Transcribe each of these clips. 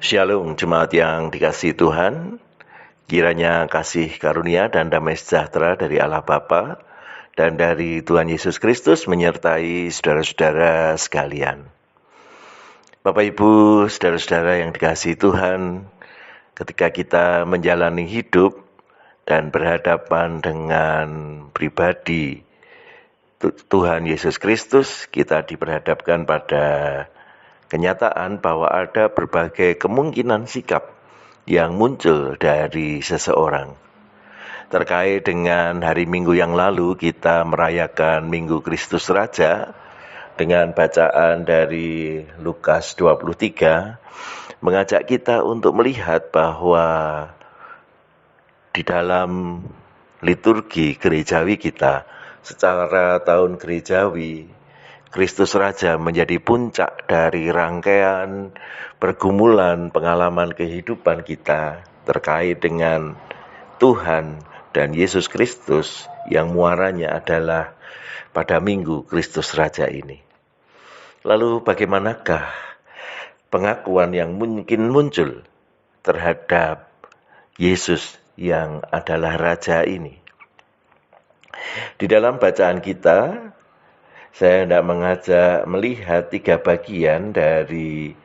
Shalom jemaat yang dikasihi Tuhan, kiranya kasih karunia dan damai sejahtera dari Allah Bapa dan dari Tuhan Yesus Kristus menyertai saudara-saudara sekalian. Bapak Ibu, saudara-saudara yang dikasihi Tuhan, ketika kita menjalani hidup dan berhadapan dengan pribadi Tuhan Yesus Kristus, kita diperhadapkan pada kenyataan bahwa ada berbagai kemungkinan sikap yang muncul dari seseorang. Terkait dengan hari Minggu yang lalu, kita merayakan Minggu Kristus Raja dengan bacaan dari Lukas 23, mengajak kita untuk melihat bahwa di dalam liturgi gerejawi kita, secara tahun gerejawi, Kristus Raja menjadi puncak dari rangkaian pergumulan pengalaman kehidupan kita terkait dengan Tuhan dan Yesus Kristus yang muaranya adalah pada Minggu Kristus Raja ini. Lalu bagaimanakah pengakuan yang mungkin muncul terhadap Yesus yang adalah Raja ini? Di dalam bacaan kita, saya hendak mengajak melihat 3 bagian dari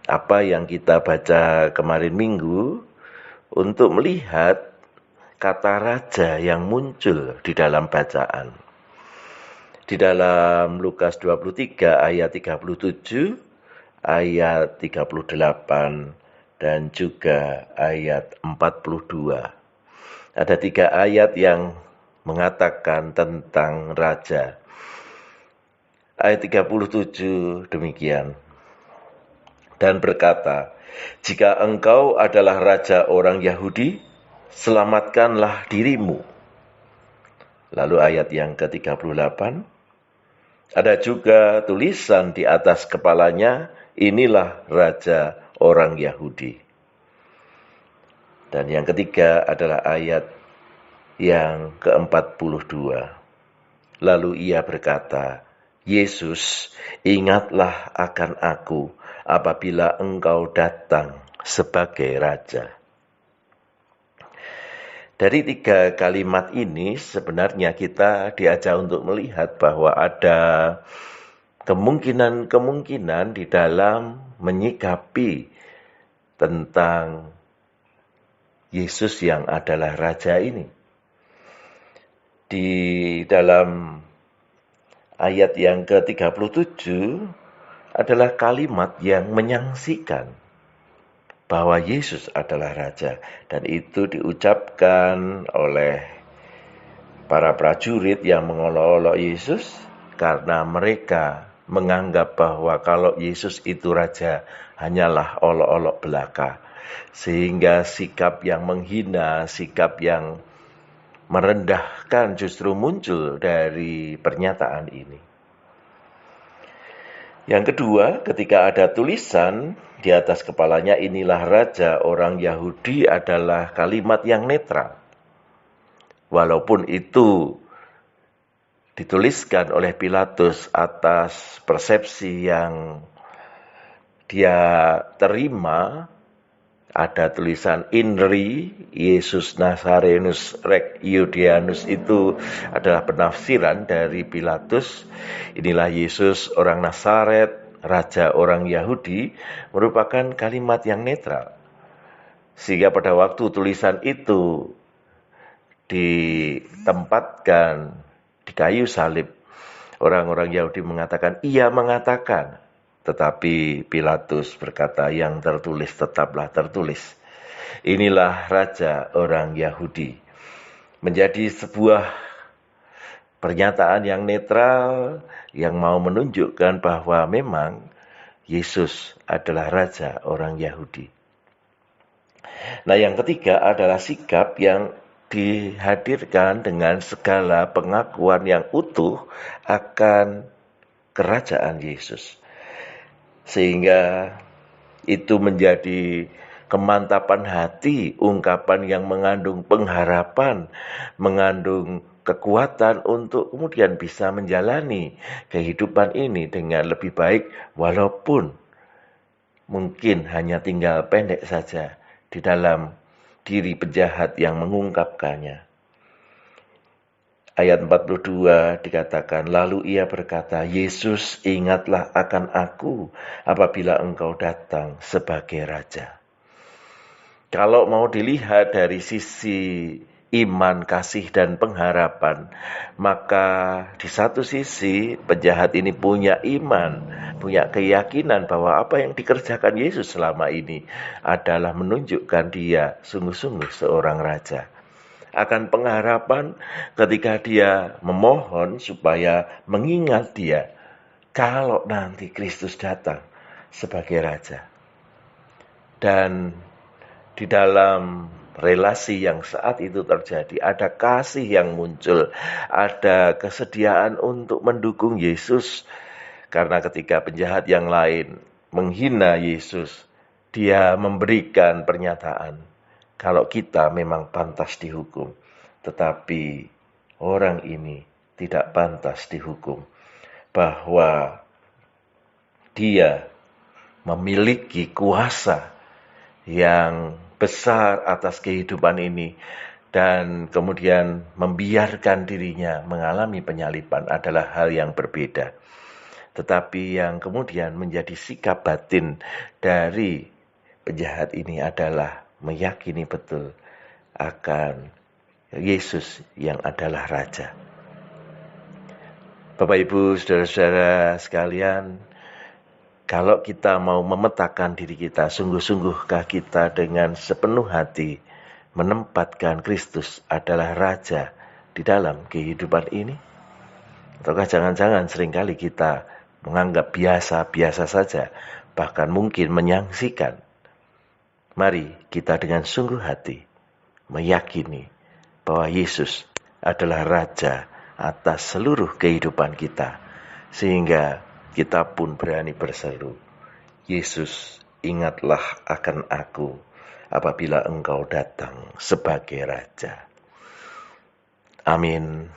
apa yang kita baca kemarin Minggu untuk melihat kata raja yang muncul di dalam bacaan. Di dalam Lukas 23 ayat 37, ayat 38, dan juga ayat 42. Ada 3 ayat yang mengatakan tentang raja. Ayat 37 demikian. Dan berkata, "Jika engkau adalah raja orang Yahudi, selamatkanlah dirimu." Lalu ayat yang ke-38, ada juga tulisan di atas kepalanya, "Inilah raja orang Yahudi." Dan yang ketiga adalah ayat yang ke-42. Lalu ia berkata, "Yesus, ingatlah akan aku apabila engkau datang sebagai raja." Dari 3 kalimat ini sebenarnya kita diajak untuk melihat bahwa ada kemungkinan-kemungkinan di dalam menyikapi tentang Yesus yang adalah raja ini. Di dalam ayat yang ke-37 adalah kalimat yang menyaksikan bahwa Yesus adalah Raja. Dan itu diucapkan oleh para prajurit yang mengolok-olok Yesus karena mereka menganggap bahwa kalau Yesus itu Raja hanyalah olok-olok belaka. Sehingga sikap yang menghina, sikap yang merendahkan justru muncul dari pernyataan ini. Yang kedua, ketika ada tulisan di atas kepalanya, "Inilah raja orang Yahudi," adalah kalimat yang netral. Walaupun itu dituliskan oleh Pilatus atas persepsi yang dia terima, ada tulisan "Inri Yesus Nazarenus Rex Iudeanus," itu adalah penafsiran dari Pilatus. Inilah Yesus orang Nazaret, raja orang Yahudi, merupakan kalimat yang netral. Sehingga pada waktu tulisan itu ditempatkan di kayu salib, orang-orang Yahudi mengatakan, "Ia mengatakan." Tetapi Pilatus berkata, "Yang tertulis tetaplah tertulis. Inilah raja orang Yahudi." Menjadi sebuah pernyataan yang netral yang mau menunjukkan bahwa memang Yesus adalah raja orang Yahudi. Nah, yang ketiga adalah sikap yang dihadirkan dengan segala pengakuan yang utuh akan kerajaan Yesus. Sehingga itu menjadi kemantapan hati, ungkapan yang mengandung pengharapan, mengandung kekuatan untuk kemudian bisa menjalani kehidupan ini dengan lebih baik walaupun mungkin hanya tinggal pendek saja di dalam diri penjahat yang mengungkapkannya. Ayat 42 dikatakan, lalu ia berkata, Yesus, ingatlah akan aku apabila engkau datang sebagai Raja. Kalau mau dilihat dari sisi iman, kasih, dan pengharapan, maka di satu sisi penjahat ini punya iman, punya keyakinan bahwa apa yang dikerjakan Yesus selama ini adalah menunjukkan dia sungguh-sungguh seorang Raja. Akan pengharapan ketika dia memohon supaya mengingat dia kalau nanti Kristus datang sebagai Raja. Dan di dalam relasi yang saat itu terjadi, ada kasih yang muncul, ada kesediaan untuk mendukung Yesus. Karena ketika penjahat yang lain menghina Yesus, dia memberikan pernyataan, kalau kita memang pantas dihukum, tetapi orang ini tidak pantas dihukum. Bahwa dia memiliki kuasa yang besar atas kehidupan ini, dan kemudian membiarkan dirinya mengalami penyaliban adalah hal yang berbeda. Tetapi yang kemudian menjadi sikap batin dari penjahat ini adalah meyakini betul akan Yesus yang adalah Raja. Bapak, Ibu, saudara-saudara sekalian, kalau kita mau memetakan diri kita, sungguh-sungguhkah kita dengan sepenuh hati menempatkan Kristus adalah Raja di dalam kehidupan ini? Ataukah jangan-jangan seringkali kita menganggap biasa-biasa saja, bahkan mungkin menyangsikan? Mari kita dengan sungguh hati meyakini bahwa Yesus adalah Raja atas seluruh kehidupan kita, sehingga kita pun berani berseru, Yesus, ingatlah akan aku apabila engkau datang sebagai Raja. Amin.